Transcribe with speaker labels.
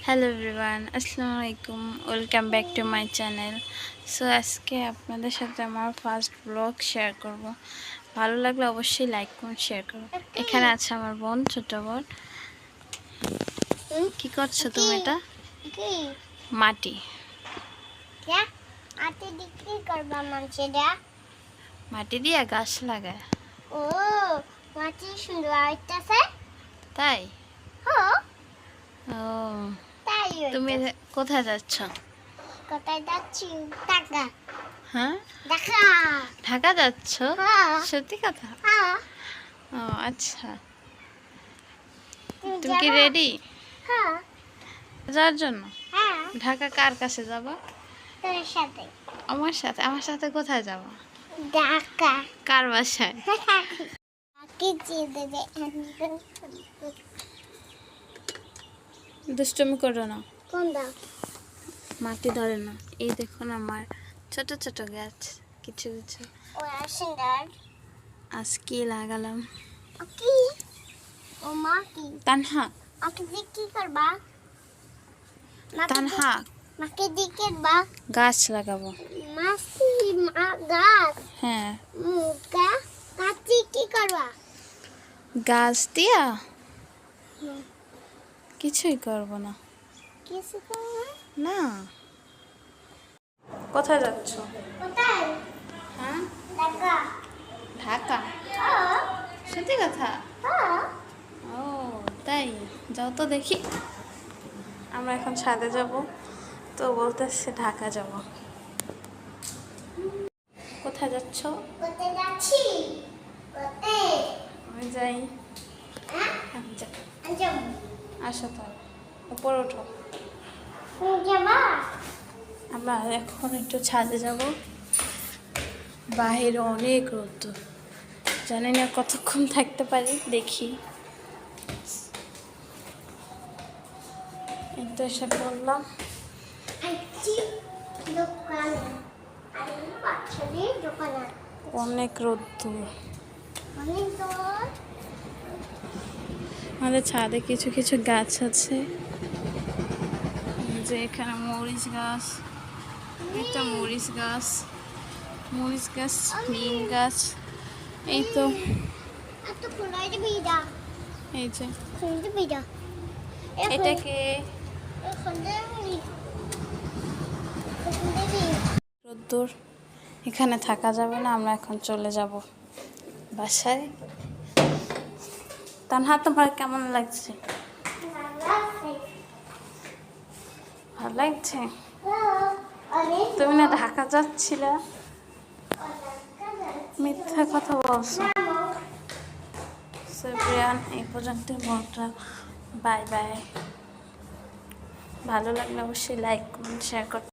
Speaker 1: Hello everyone, আসসালামু আলাইকুম। Welcome back to my channel. So আজকে আপনাদের সাথে আমার ফার্স্ট ব্লগ শেয়ার করব। ভালো লাগলে অবশ্যই লাইক করুন, শেয়ার করুন। এখানে আছে আমার বোন, ছোট বোন। কি করছো তুমি? এটা মাটি। মাটি দিয়ে গাছ লাগায়।
Speaker 2: ও মাটি সুন্দর হইতাছে।
Speaker 1: তাই?
Speaker 2: হ্যাঁ।
Speaker 1: ও,
Speaker 2: তাই
Speaker 1: তুমি কোথায় যাচ্ছ?
Speaker 2: কোথায় যাচ্ছি? ঢাকা।
Speaker 1: হ্যাঁ,
Speaker 2: ঢাকা।
Speaker 1: ঢাকা যাচ্ছ?
Speaker 2: হ্যাঁ।
Speaker 1: সত্যি কথা?
Speaker 2: হ্যাঁ।
Speaker 1: ও আচ্ছা,
Speaker 2: তুমি
Speaker 1: তুমি কি
Speaker 2: যাবা?
Speaker 1: রেডি
Speaker 2: হ্যাঁ।
Speaker 1: যাওয়ার জন্য?
Speaker 2: হ্যাঁ।
Speaker 1: ঢাকা কার কাছে যাবা?
Speaker 2: তোর সাথে।
Speaker 1: আমার সাথে? আমার সাথে কোথায় যাবা?
Speaker 2: ঢাকা।
Speaker 1: কার বাসায়?
Speaker 2: কি চিনতে দে?
Speaker 1: দুষ্টুমি করো না,
Speaker 2: কোন দাও?
Speaker 1: মাটি ধরে না। এই দেখুন আমার ছোট ছোট গাছ, কিছু কিছু
Speaker 2: ও সুন্দর।
Speaker 1: আজ কি লাগালাম।
Speaker 2: কি? ও মা কি?
Speaker 1: তানহা,
Speaker 2: আকে দিয়ে কি করবা?
Speaker 1: তানহা
Speaker 2: মাকে দিয়ে কি করবা?
Speaker 1: গাছ লাগাবো।
Speaker 2: মাসি মা গাছ।
Speaker 1: হ্যাঁ,
Speaker 2: কাটি কি করবা?
Speaker 1: গাছ দিয়া কিছুই করব না।
Speaker 2: কিছু করবা
Speaker 1: না। কোথায় যাচ্ছ?
Speaker 2: কোথায়?
Speaker 1: হ্যাঁ,
Speaker 2: ঢাকা।
Speaker 1: ঢাকা?
Speaker 2: হ্যাঁ।
Speaker 1: সত্যি কথা?
Speaker 2: হ্যাঁ।
Speaker 1: ও তাই, যাও তো দেখি। আমরা এখন ছাদে যাব, তো বলতেছে ঢাকা যাব। কোথায় যাচ্ছ?
Speaker 2: কোথায় যাচ্ছি? কোথায়?
Speaker 1: আমি যাই।
Speaker 2: হ্যাঁ?
Speaker 1: আমি যাই।
Speaker 2: যাও।
Speaker 1: আসো তো, উপরে ওঠো।
Speaker 2: তুমি যাবা?
Speaker 1: আমরা এখন একটু ছাদে যাব। বাইরে অনেক রোদ, জানি না কতক্ষণ থাকতে পারি, দেখি। এই তো এসে বললাম।
Speaker 2: আইছি দোকানে। আরে বাচ্চাদের দোকানে।
Speaker 1: অনেক রোদ্দুর।
Speaker 2: অনেক দূর।
Speaker 1: আমাদের ছাদে কিছু কিছু গাছ আছে, এই যে এখানে মরিচ গাছ, একটা মরিচ গাছ, মরিচ গাছ, নিম গাছ। এই তো,
Speaker 2: এত কোনায় বিড়া।
Speaker 1: এই যে
Speaker 2: কোনটা বিড়া?
Speaker 1: এটাকে
Speaker 2: কোনটা বিড়া?
Speaker 1: রোদ্দুর, এখানে থাকা যাবে না, আমরা এখন চলে যাব বাসায়। তানহা, তোমার কেমন লাগছে? ভালো লাগছে? তুমি না ঢাকা যাচ্ছিলে? মিথ্যা কথা বলছো। প্রিয়ান, এই পর্যন্ত ব্লগটা। Bye bye. ভালো লাগলে অবশ্যই লাইক কমেন্ট শেয়ার করতে।